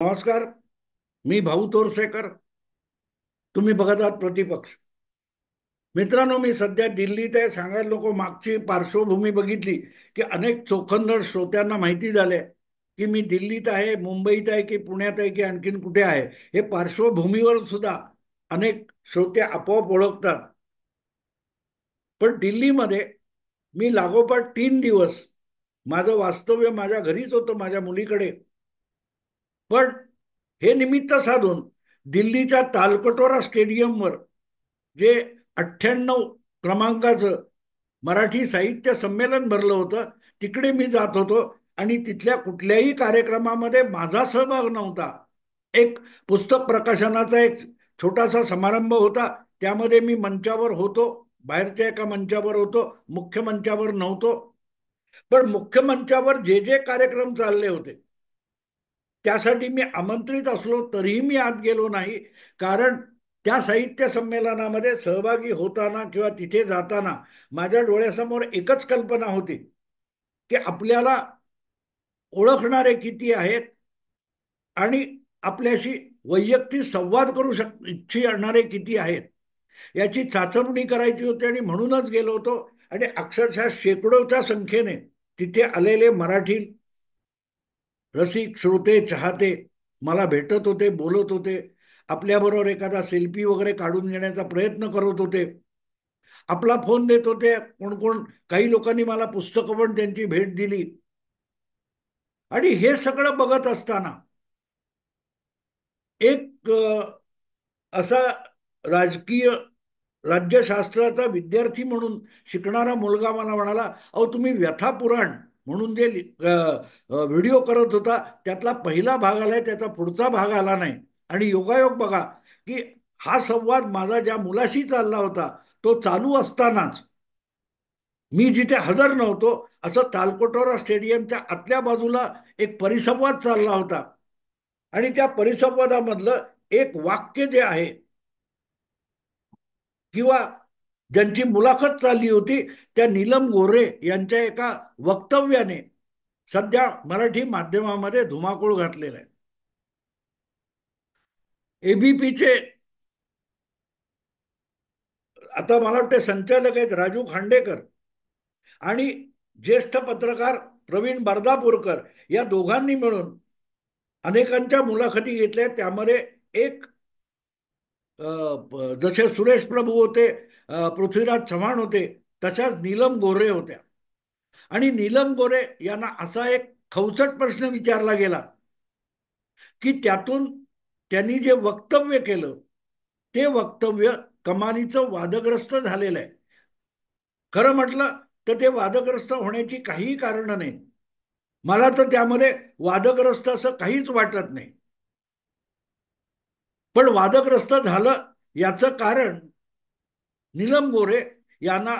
नमस्कार. मी भाऊ तोरसेकर. तुम्ही बघत आहात प्रतिपक्ष. मित्रांनो, मी सध्या दिल्लीत आहे. सांगायला नको, मागची पार्श्वभूमी बघितली की अनेक चोखंदळ श्रोत्यांना माहिती झाले की मी दिल्लीत आहे, मुंबईत आहे की पुण्यात आहे की आणखीन कुठे आहे. हे पार्श्वभूमीवर सुद्धा अनेक श्रोते आपोआप ओळखतात. पण दिल्लीमध्ये मी लागोपाठ 3 दिवस माझं वास्तव्य माझ्या घरीच होतं, माझ्या मुलीकडे. पण हे निमित्त साधून दिल्लीच्या तालकटोरा स्टेडियमवर जे 98 क्रमांकाचं मराठी साहित्य संमेलन भरलं होतं, तिकडे मी जात होतो. आणि तिथल्या कुठल्याही कार्यक्रमामध्ये माझा सहभाग नव्हता. एक पुस्तक प्रकाशनाचा एक छोटासा समारंभ होता, त्यामध्ये मी मंचावर होतो, बाहेरच्या एका मंचावर होतो, मुख्य मंचावर नव्हतो. पण मुख्य मंचावर जे जे कार्यक्रम चालले होते त्यासाठी मी आमंत्रित असलो तरीही मी आत गेलो नाही. कारण त्या साहित्य संमेलनामध्ये सहभागी होताना किंवा तिथे जाताना माझ्या डोळ्यासमोर एकच कल्पना होती की आपल्याला ओळखणारे किती आहेत आणि आपल्याशी वैयक्तिक संवाद करू इच्छिणारे किती आहेत याची चाचपणी करायची होती. आणि म्हणूनच गेलो होतो. आणि अक्षरशः शेकडोच्या संख्येने तिथे आलेले मराठी रसिक, श्रोते, चाहते मला भेटत होते, बोलत होते. आपल्याबरोबर एखादा सेल्फी वगैरे काढून घेण्याचा प्रयत्न करत होते. आपला फोन देत होते कोण कोण. काही लोकांनी मला पुस्तकं पण त्यांची भेट दिली. आणि हे सगळं बघत असताना एक असा राजकीय राज्यशास्त्राचा विद्यार्थी म्हणून शिकणारा मुलगा मला म्हणाला, अहो तुम्ही व्यथा पुराण म्हणून जे व्हिडिओ करत होता त्यातला पहिला भाग आलाय, त्याचा पुढचा भाग आला नाही. आणि योगायोग बघा की हा संवाद माझा ज्या मुलाशी चालला होता तो चालू असतानाच मी जिथे हजर नव्हतो असं तालकोटोरा स्टेडियमच्या आतल्या बाजूला एक परिसंवाद चालला होता. आणि त्या परिसंवादामधलं एक वाक्य जे आहे किंवा ज्यांची मुलाखत चालली होती त्या नीलम गोरे यांच्या एका वक्तव्याने सध्या मराठी माध्यमामध्ये धुमाकूळ घातलेला आहे. एबीपीचे आता मला वाटतं संचालक आहेत राजू खांडेकर आणि ज्येष्ठ पत्रकार प्रवीण बर्दापूरकर, या दोघांनी मिळून अनेकांच्या मुलाखती घेतल्या. त्यामध्ये एक जसे सुरेश प्रभू होते, पृथ्वीराज चव्हाण होते, तशाच नीलम गोरे होत्या. आणि नीलम गोरे यांना असा एक खवचट प्रश्न विचारला गेला की त्यातून त्यांनी जे वक्तव्य केलं ते वक्तव्य कमालीचं वादग्रस्त झालेलं आहे. खरं म्हटलं तर ते वादग्रस्त होण्याची काहीही कारण नाही. मला तर त्यामध्ये वादग्रस्त असं काहीच वाटत नाही. पण वादग्रस्त झालं याचं कारण नीलम गोरे यांना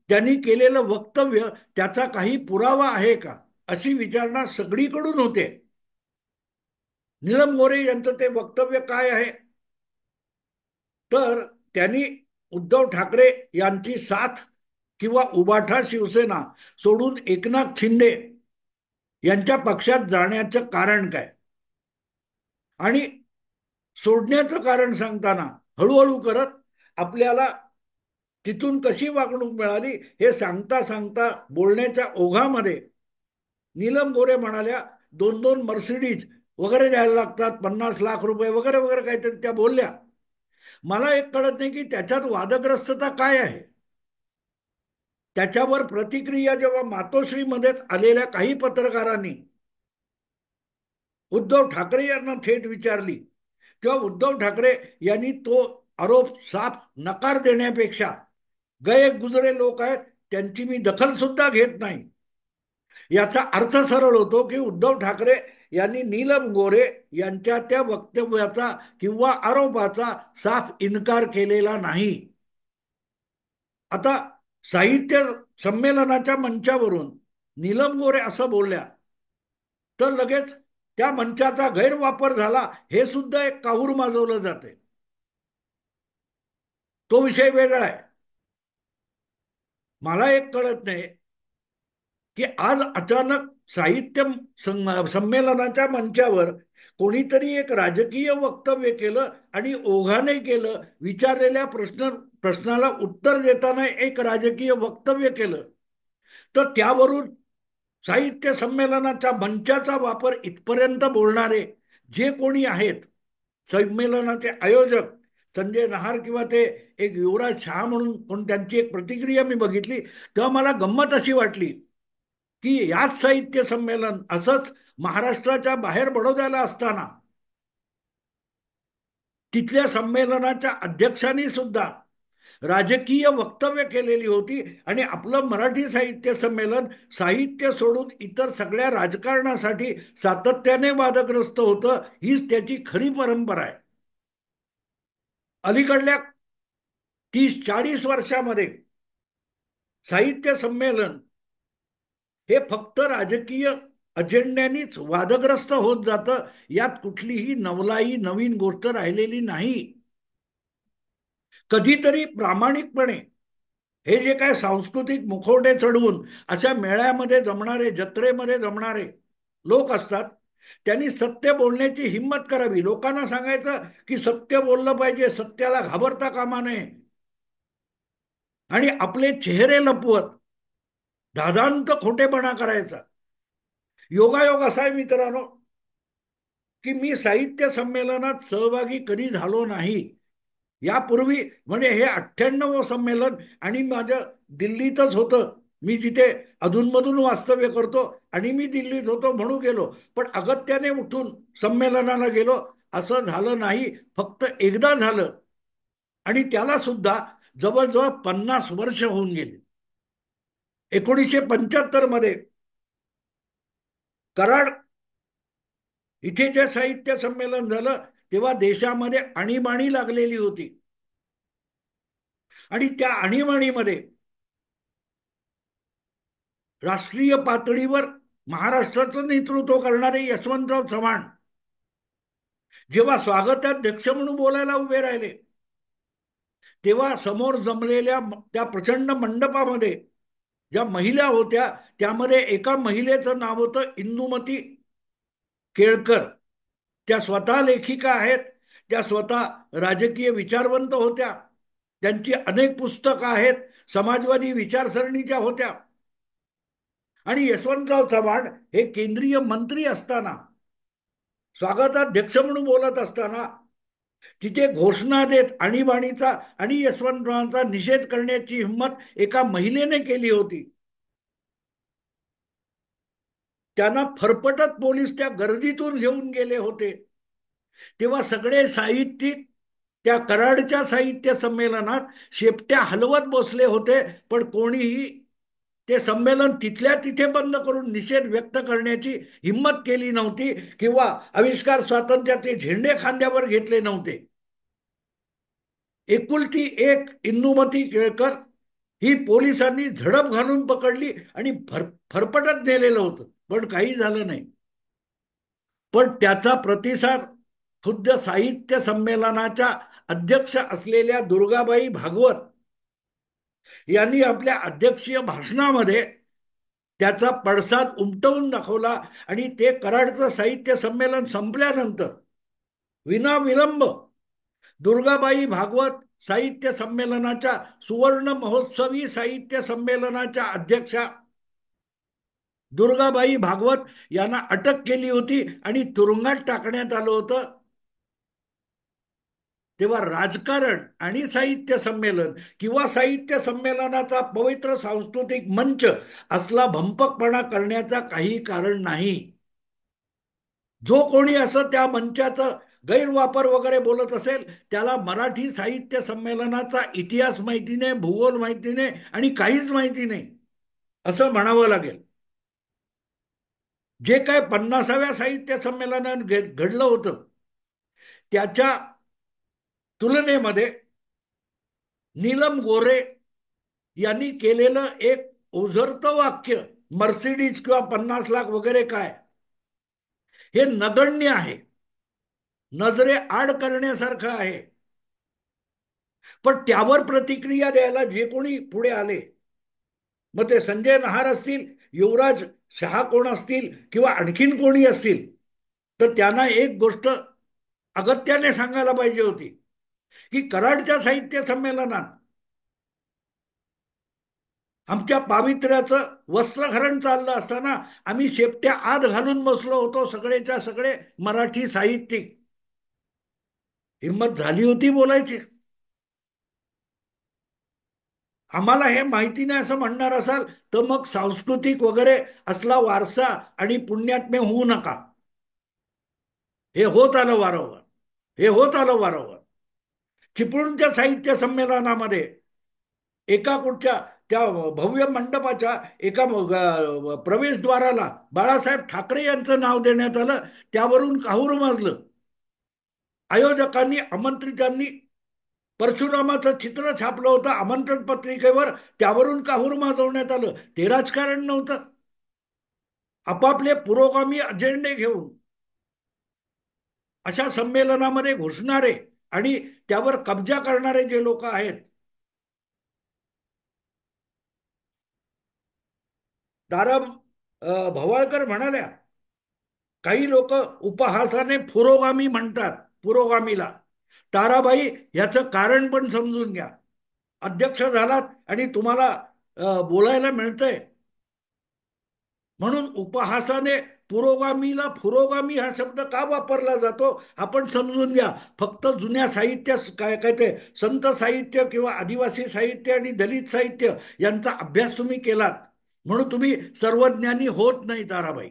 त्यांनी केलेलं वक्तव्य त्याचा काही पुरावा आहे का अशी विचारणा सगळीकडून होते. नीलम गोरे यांचं ते वक्तव्य काय आहे तर त्यांनी उद्धव ठाकरे यांची साथ किंवा उबाठा शिवसेना सोडून एकनाथ शिंदे यांच्या पक्षात जाण्याचं कारण काय. आणि सोडण्याचं कारण सांगताना हळूहळू करत आपल्याला तिथून कशी वागणूक मिळाली हे सांगता सांगता बोलण्याच्या ओघामध्ये नीलम गोरे म्हणाल्या 2-2 मर्सिडीज वगैरे द्यायला लागतात, 50 लाख रुपये वगैरे वगैरे काहीतरी त्या बोलल्या. मला एक कळत नाही की त्याच्यात वादग्रस्तता काय आहे. त्याच्यावर प्रतिक्रिया जेव्हा मातोश्रीमध्येच आलेल्या काही पत्रकारांनी उद्धव ठाकरे यांना थेट विचारली तेव्हा उद्धव ठाकरे यांनी तो आरोप साफ नकार देण्यापेक्षा गए गुजरे लोक आहेत त्यांची मी दखल सुद्धा घेत नाही, याचा अर्थ सरळ होतो की उद्धव ठाकरे यांनी नीलम गोरे यांच्या त्या वक्तव्याचा किंवा आरोपाचा साफ इन्कार केलेला नाही. आता साहित्य संमेलनाच्या मंचावरून नीलम गोरे असं बोलल्या तर लगेच त्या मंचाचा गैरवापर झाला हे सुद्धा एक काहूर माजवलं जाते. तो विषय वेगळा आहे. मला एक कळत नाही की आज अचानक साहित्य संमेलनाच्या मंचावर कोणीतरी एक राजकीय वक्तव्य केलं आणि ओघाने केलं, विचारलेल्या प्रश्नाला उत्तर देताना एक राजकीय वक्तव्य केलं, तर त्यावरून साहित्य संमेलनाच्या मंचाचा वापर इथपर्यंत बोलणारे जे कोणी आहेत, संमेलनाचे आयोजक संजय नहार किंवा ते एक युवराज शहा म्हणून कोण, त्यांची एक प्रतिक्रिया मी बघितली तेव्हा मला गंमत अशी वाटली की याच साहित्य संमेलन असंच महाराष्ट्राच्या बाहेर बडोद्याला असताना तिथल्या संमेलनाच्या अध्यक्षांनी सुद्धा राजकीय वक्तव्य केलेली होती आणि आपलं मराठी साहित्य संमेलन साहित्य सोडून इतर सगळ्या राजकारणासाठी सातत्याने वादग्रस्त होतं. हीच त्याची खरी परंपरा आहे. अलीकडल्या 30-40 वर्षामध्ये साहित्य संमेलन हे फक्त राजकीय अजेंड्यानीच वादग्रस्त होत जातं. यात कुठलीही नवलाई नवीन गोष्ट राहिलेली नाही. कधीतरी प्रामाणिकपणे हे जे काय सांस्कृतिक मुखवटे चढवून अशा मेळ्यामध्ये जमणारे, जत्रेमध्ये जमणारे लोक असतात, त्यांनी सत्य बोलण्याची हिंमत करावी. लोकांना सांगायचं की सत्य बोललं पाहिजे, सत्याला घाबरता कामा नये, आणि आपले चेहरे लपवत धादांत खोटेपणा करायचा. योगायोग असा आहे मित्रांनो की मी साहित्य संमेलनात सहभागी कधी झालो नाही. यापूर्वी म्हणजे हे 98वं संमेलन आणि माझं दिल्लीतच होतं. मी जिथे अधूनमधून वास्तव्य करतो आणि मी दिल्लीत होतो म्हणून गेलो, पण अगत्याने उठून संमेलनाला गेलो असं झालं नाही. फक्त एकदा झालं आणि त्याला सुद्धा जवळजवळ 50 वर्ष होऊन गेली. 1975 मध्ये कराड इथे जे साहित्य संमेलन झालं तेव्हा देशामध्ये आणीबाणी लागलेली होती आणि त्या आणीबाणीमध्ये राष्ट्रीय पातळीवर महाराष्ट्राचं नेतृत्व करणारे यशवंतराव चव्हाण जेव्हा स्वागताध्यक्ष म्हणून बोलायला उभे राहिले, तेव्हा समोर जमलेल्या त्या प्रचंड मंडपामध्ये ज्या महिला होत्या त्यामध्ये एका महिलेचं नाव होतं इंदुमती केळकर. त्या स्वतः लेखिका आहेत, त्या स्वतः राजकीय विचारवंत होत्या, त्यांची अनेक पुस्तकं आहेत, समाजवादी विचारसरणीच्या होत्या. आणि यशवंतराव चव्हाण हे केंद्रीय मंत्री असताना, स्वागताध्यक्ष म्हणून बोलत असताना तिथे घोषणा देत आणीबाणीचा आणि यशवंतरावांचा निषेध करण्याची हिंमत एका महिलेने केली होती. त्यांना फरफटत पोलीस त्या गर्दीतून घेऊन गेले होते. तेव्हा सगळे साहित्यिक त्या कराडच्या साहित्य संमेलनात शेपट्या हलवत बसले होते, पण कोणीही ते संमेलन तिथल्या तिथे बंद करून निषेध व्यक्त करण्याची हिंमत केली नव्हती किंवा आविष्कार स्वातंत्र्याचे झेंडे खांद्यावर घेतले नव्हते. एकुलती एक इंदुमती केळकर ही पोलिसांनी झडप घालून पकडली आणि फरफटत नेलेलं होतं, पण काही झालं नाही. पण त्याचा प्रतिसाद खुद्द साहित्य संमेलनाच्या अध्यक्ष असलेल्या दुर्गाबाई भागवत यांनी आपल्या अध्यक्षीय भाषणामध्ये त्याचा पडसाद उमटवून दाखवला आणि ते कराडचं साहित्य संमेलन संपल्यानंतर विनाविलंब दुर्गाबाई भागवत साहित्य संमेलनाच्या सुवर्ण महोत्सवी साहित्य संमेलनाच्या अध्यक्षा दुर्गाबाई भागवत यांना अटक केली होती आणि तुरुंगात टाकण्यात आलं होतं. तेव्हा राजकारण आणि साहित्य संमेलन किंवा साहित्य संमेलनाचा पवित्र सांस्कृतिक मंच असला भंपकपणा करण्याचा काही कारण नाही. जो कोणी असं त्या मंचाचं गैरवापर वगैरे बोलत असेल त्याला मराठी साहित्य संमेलनाचा इतिहास माहिती नाही, भूगोल माहिती नाही आणि काहीच माहिती नाही असं म्हणावं लागेल. जे काय 50व्या साहित्य संमेलनात घडलं होतं त्याच्या तुलनेमध्ये नीलम गोरे यांनी केलेलं एक ओझरतं वाक्य, मर्सिडीज किंवा 50 लाख वगैरे काय, हे नगण्य आहे, नजरे आड करण्यासारखं आहे. पण त्यावर प्रतिक्रिया द्यायला जे कोणी पुढे आले, मग ते संजय नहार असतील, युवराज शहा कोण असतील किंवा आणखीन कोणी असतील, तर त्यांना एक गोष्ट अगत्याने सांगायला पाहिजे होती की कराडच्या साहित्य संमेलनात आमच्या पावित्र्याचं वस्त्रहरण चाललं असताना आम्ही शेपट्या आत घालून बसलो होतो, सगळेच्या सगळे मराठी साहित्यिक. हिंमत झाली होती बोलायची. आम्हाला हे माहिती नाही असं म्हणणार असाल तर मग सांस्कृतिक वगैरे असला वारसा आणि पुण्यात्मे होऊ नका. हे होत आलं वारंवार. हे होत आलं वारंवार. चिपळूणच्या साहित्य संमेलनामध्ये एका कुठच्या त्या भव्य मंडपाच्या एका प्रवेशद्वाराला बाळासाहेब ठाकरे यांचं नाव देण्यात आलं. त्यावरून काहूर माजलं. आयोजकांनी, आमंत्रितांनी परशुरामाचं चित्र छापलं होतं आमंत्रण पत्रिकेवर, त्यावरून काहूर माजवण्यात आलं. ते राजकारण नव्हतं. आपापले पुरोगामी अजेंडे घेऊन अशा संमेलनामध्ये घुसणारे आणि त्यावर कब्जा करणारे जे लोक आहेत. दारा भवाळकर म्हणाल्या, काही लोक उपहासाने पुरोगामी म्हणतात पुरोगामीला. ताराबाई याचं कारण पण समजून घ्या. अध्यक्ष झालात आणि तुम्हाला बोलायला मिळतंय म्हणून उपहासाने पुरोगामीला पुरोगामी हा शब्द का वापरला जातो आपण समजून घ्या. फक्त जुन्या साहित्य काय काय ते संत साहित्य किंवा आदिवासी साहित्य आणि दलित साहित्य यांचा अभ्यास तुम्ही केलात म्हणून तुम्ही सर्वज्ञानी होत नाही ताराबाई.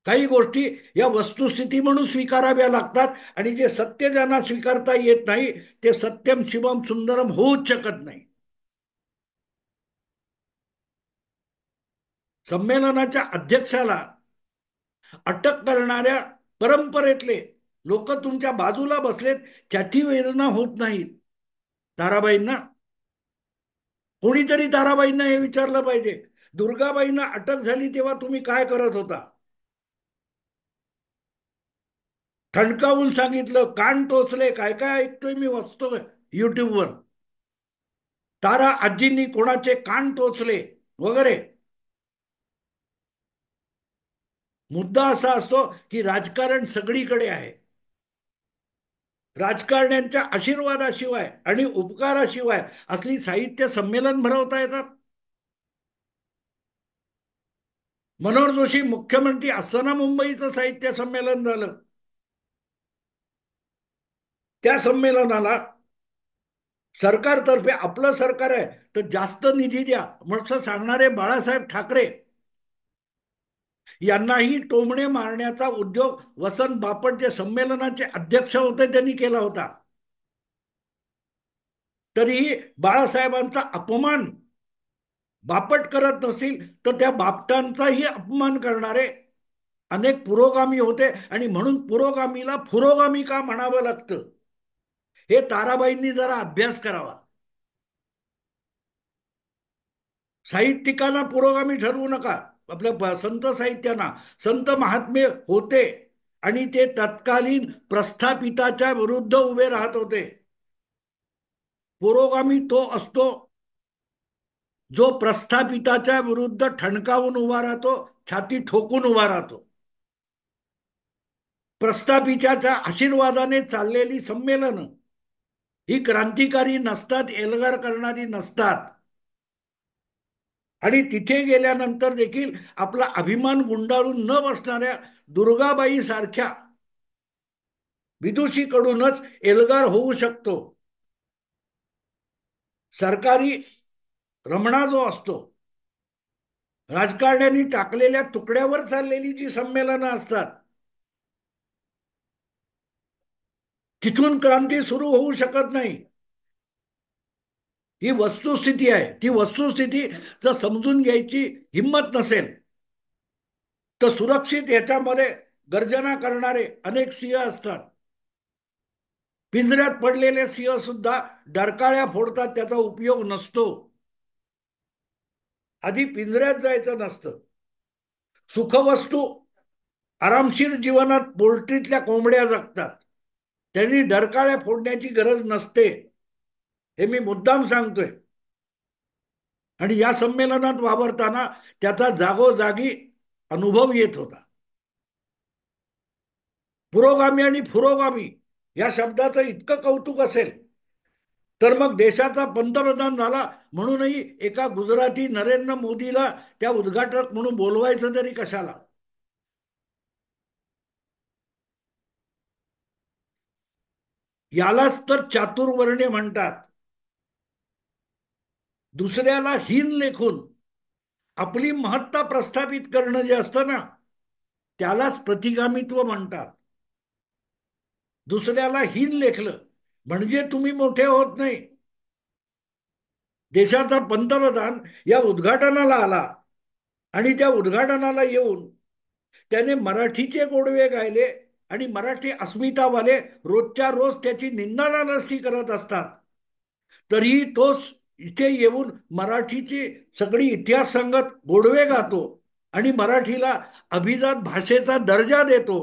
काही गोष्टी या वस्तुस्थिती म्हणून स्वीकाराव्या लागतात आणि जे सत्य ज्यांना स्वीकारता येत नाही ते सत्यम शिवम सुंदरम होऊच शकत नाही. संमेलनाच्या अध्यक्षाला अटक करणाऱ्या परंपरेतले लोक तुमच्या बाजूला बसलेत, त्याची वेदना होत नाहीत ताराबाईंना. कोणीतरी ताराबाईंना हे विचारलं पाहिजे, दुर्गाबाईंना अटक झाली तेव्हा तुम्ही काय करत होता. ठणकावून सांगितलं, कान टोचले, काय काय ऐकतोय मी वाचतोय युट्यूबवर. तारा आजींनी कोणाचे कान टोचले वगैरे. मुद्दा असा असतो की राजकारण सगळीकडे आहे. राजकारण्यांच्या आशीर्वादाशिवाय आणि उपकाराशिवाय असली साहित्य संमेलन भरवता येतात. मनोहर जोशी मुख्यमंत्री असताना मुंबईचं साहित्य संमेलन झालं. त्या संमेलनाला सरकारतर्फे, आपलं सरकार आहे तर जास्त निधी द्या म्हणून सांगणारे बाळासाहेब ठाकरे यांनाही टोमणे मारण्याचा उद्योग वसंत बापट जे संमेलनाचे अध्यक्ष होते त्यांनी केला होता. तरीही बाळासाहेबांचा अपमान बापट करत नसतील तर त्या बापटांचाही अपमान करणारे अनेक पुरोगामी होते आणि म्हणून पुरोगामीला पुरोगामी का म्हणावं लागतं हे ताराबाईंनी जरा अभ्यास करावा. साहित्यिकांना पुरोगामी ठरवू नका. आपल्या संत साहित्यांना संत महात्मे होते आणि ते तत्कालीन प्रस्थापिताच्या विरुद्ध उभे राहत होते. पुरोगामी तो असतो जो प्रस्थापिताच्या विरुद्ध ठणकावून उभा राहतो, छाती ठोकून उभा राहतो. प्रस्थापिताच्या आशीर्वादाने चाललेली संमेलन ही क्रांतिकारी नसतात, एल्गार करणारी नसतात. आणि तिथे गेल्यानंतर देखील आपला अभिमान गुंडाळून न बसणाऱ्या दुर्गाबाई सारख्या विदुषीकडूनच एल्गार होऊ शकतो. सरकारी रमणा जो असतो, राजकारण्यांनी टाकलेल्या तुकड्यावर चाललेली जी संमेलनं असतात तिथून क्रांती सुरू होऊ शकत नाही. ही वस्तुस्थिती आहे. ती वस्तुस्थिती जर समजून घ्यायची हिंमत नसेल तर सुरक्षित याच्यामध्ये गर्जना करणारे अनेक सिंह असतात. पिंजऱ्यात पडलेले सिंह सुद्धा डरकाळ्या फोडतात, त्याचा उपयोग नसतो. आधी पिंजऱ्यात जायचं नसतं. सुखवस्तू आरामशीर जीवनात पोल्ट्रीतल्या कोंबड्या जगतात, त्यांनी डरकाळ्या फोडण्याची गरज नसते. हे मी मुद्दाम सांगतोय. आणि या संमेलनात वावरताना त्याचा जागोजागी अनुभव येत होता. पुरोगामी आणि पुरोगामी या शब्दाचं इतकं कौतुक असेल तर मग देशाचा पंतप्रधान झाला म्हणूनही एका गुजराती नरेंद्र मोदीला त्या उद्घाटक म्हणून बोलवायचं तरी कशाला. यालाच तर चातुर्वर्ण्य म्हणतात. दुसऱ्याला हीन लेखून आपली महत्ता प्रस्थापित करणं जे असतं ना त्यालाच प्रतिगामित्व म्हणतात. दुसऱ्याला हीन लेखलं म्हणजे तुम्ही मोठे होत नाही. देशाचा पंतप्रधान या उद्घाटनाला आला आणि त्या उद्घाटनाला येऊन त्याने मराठीचे गोडवे गायले आणि मराठी अस्मितावाले रोजच्या रोज त्याची निंदानालस्ती करत असतात. तरीही तोच इथे येऊन मराठीची सगळी इतिहास सांगत गोडवे गातो आणि मराठीला अभिजात भाषेचा दर्जा देतो.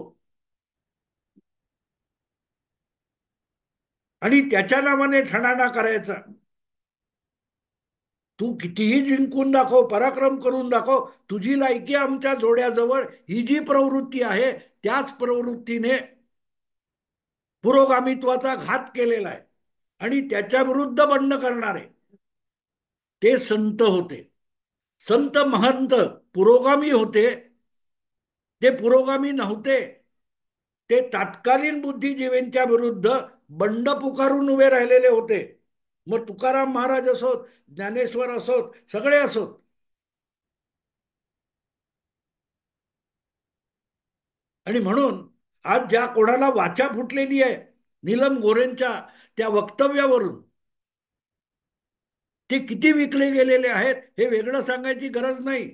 आणि त्याच्या नावाने ठणाणा करायचा. तू कितीही जिंकून दाखव, पराक्रम करून दाखव, तुझी लायकी आमच्या जोड्याजवळ, ही जी प्रवृत्ती आहे त्याच प्रवृत्तीने पुरोगामित्वाचा घात केलेला आहे. आणि त्याच्या विरुद्ध बंड करणारे ते संत होते. संत महंत पुरोगामी होते. ते पुरोगामी नव्हते. ते तात्कालीन बुद्धिजीवींच्या विरुद्ध बंड पुकारून उभे राहिलेले होते. मग तुकाराम महाराज असोत, ज्ञानेश्वर असोत, सगळे असोत. आणि म्हणून आज ज्या कोणाला वाचा फुटलेली आहे नीलम गोरेंच्या त्या वक्तव्यावरून, ते किती विकले गेलेले आहेत हे वेगळं सांगायची गरज नाही.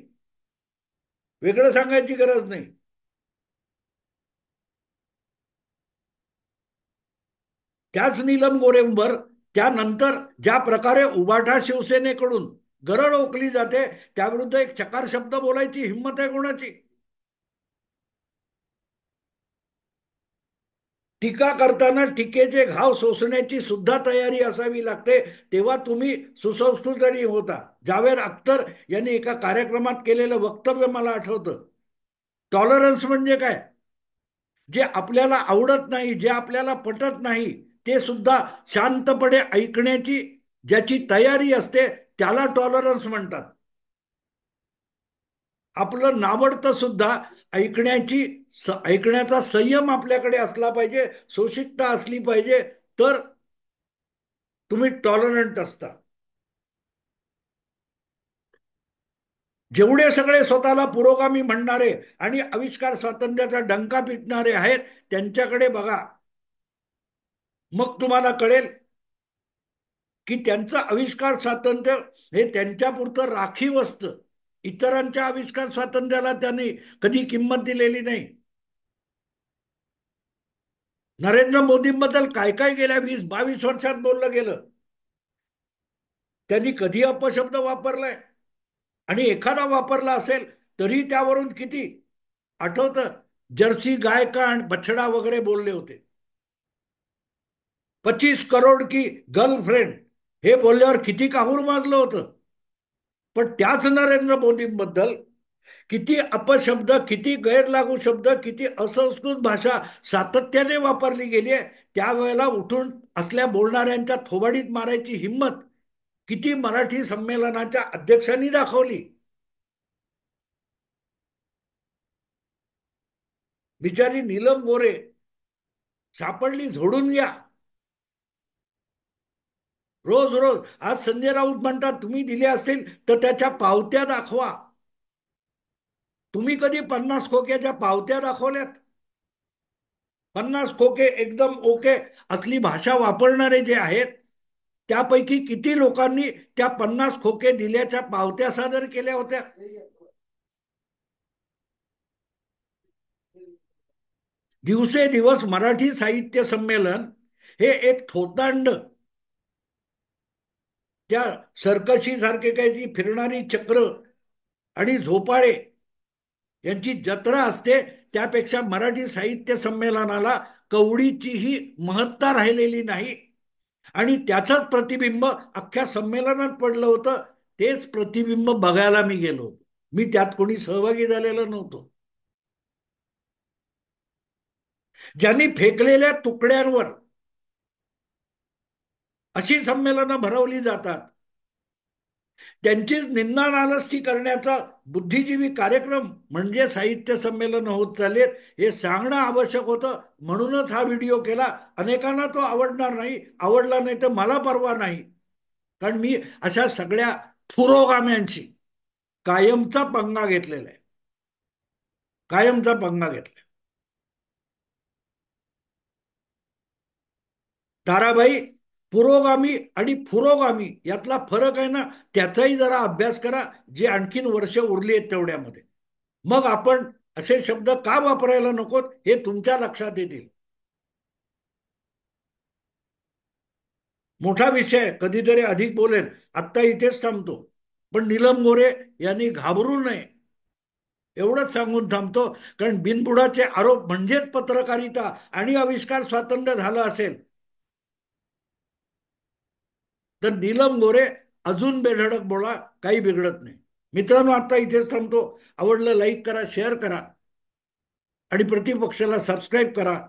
वेगळं सांगायची गरज नाही. त्याच नीलम गोरेंवर त्यानंतर ज्या प्रकारे उबाठा शिवसेनेकडून गरळ ओकली जाते त्याविरुद्ध एक चकार शब्द बोलायची हिंमत आहे कोणाची. टीका करताना टीकेचे घाव सोसण्याची सुद्धा तयारी असावी लागते. तेव्हा तुम्ही सुसंस्कृत आणि होता. जावेद अख्तर यांनी एका कार्यक्रमात केलेलं वक्तव्य मला आठवतं. टॉलरन्स म्हणजे काय? जे आपल्याला आवडत नाही, जे आपल्याला पटत नाही ते सुद्धा शांतपणे ऐकण्याची ज्याची तयारी असते त्याला टॉलरन्स म्हणतात. आपलं नावडतं सुद्धा ऐकण्याची ऐकण्याचा संयम आपल्याकडे असला पाहिजे, सोशिकता असली पाहिजे, तर तुम्ही टॉलरंट असता. जेवढे सगळे स्वतःला पुरोगामी म्हणणारे आणि आविष्कार स्वातंत्र्याचा डंका पिटणारे आहेत त्यांच्याकडे बघा. मग तुम्हाला कळेल की त्यांचं आविष्कार स्वातंत्र्य हे त्यांच्यापुरतं राखीव असतं. इतरांच्या आविष्कार स्वातंत्र्याला त्यांनी कधी किंमत दिलेली नाही. नरेंद्र मोदींबद्दल काय काय गेल्या 20-22 वर्षात बोललं गेलं. त्यांनी कधी अपशब्द वापरलाय? आणि एखादा वापरला असेल तरी त्यावरून किती आठवतं, जर्सी गाय का बछडा वगैरे बोलले होते. 25 करोड की गर्लफ्रेंड हे बोलल्यावर किती काहूर माजलं होतं. पण त्याच नरेंद्र मोदींबद्दल किती अपशब्द, किती गैरलागू शब्द, किती असंस्कृत भाषा सातत्याने वापरली गेली आहे. त्यावेळेला उठून असल्या बोलणाऱ्यांच्या थोबाडीत मारायची हिंमत किती मराठी संमेलनाच्या अध्यक्षांनी दाखवली. बिचारी नीलम गोरे सापडली, झोडून घ्या. रोज रोज आज संजय राऊत म्हणतात तुम्ही दिले असतील तर त्याच्या पावत्या दाखवा. तुम्ही कधी 50 खोक्याच्या पावत्या दाखवल्यात? 50 खोके एकदम ओके असली भाषा वापरणारे जे आहेत त्यापैकी किती लोकांनी त्या 50 खोके दिल्याच्या पावत्या सादर केल्या होत्या? दिवसेदिवस मराठी साहित्य संमेलन हे एक थोतांड, त्या सर्कशी सारखे काही जी फिरणारी चक्र आणि झोपाळे यांची जत्रा असते त्यापेक्षा मराठी साहित्य संमेलनाला कवडीचीही महत्ता राहिलेली नाही. आणि त्याचंच प्रतिबिंब अख्ख्या संमेलनात पडलं होतं. तेच प्रतिबिंब बघायला मी गेलो. मी त्यात कोणी सहभागी झालेलो नव्हतो. ज्यांनी फेकलेल्या तुकड्यांवर अशी संमेलनं भरवली जातात, त्यांचीच निंदा नालस्ती करण्याचा बुद्धिजीवी कार्यक्रम म्हणजे साहित्य संमेलन होत चालेल हे सांगणं आवश्यक होतं. म्हणूनच हा व्हिडिओ केला. अनेकांना तो आवडणार नाही, आवडला नाही तर मला परवा नाही. कारण मी अशा सगळ्या पुरोगाम्यांची कायमचा पंगा घेतलेला आहे. कायमचा पंगा घेतला. ताराबाई पुरोगामी आणि पुरोगामी यातला फरक आहे ना, त्याचाही जरा अभ्यास करा, जे आणखीन वर्ष उरली आहेत तेवढ्यामध्ये. मग आपण असे शब्द का वापरायला नकोत हे तुमच्या लक्षात येतील. मोठा विषय कधीतरी अधिक बोलेन, आत्ता इथेच थांबतो. पण नीलम गोरे यांनी घाबरू नये एवढंच सांगून थांबतो. कारण बिनबुडाचे आरोप म्हणजेच पत्रकारिता आणि आविष्कार स्वातंत्र्य झालं असेल तर नीलम गोरे अजून बेधडक बोला, काही बिघडत नाही. मित्रांनो, आता इथेच थांबतो. आवडलं लाईक करा, शेअर करा आणि प्रतिपक्षाला सबस्क्राईब करा.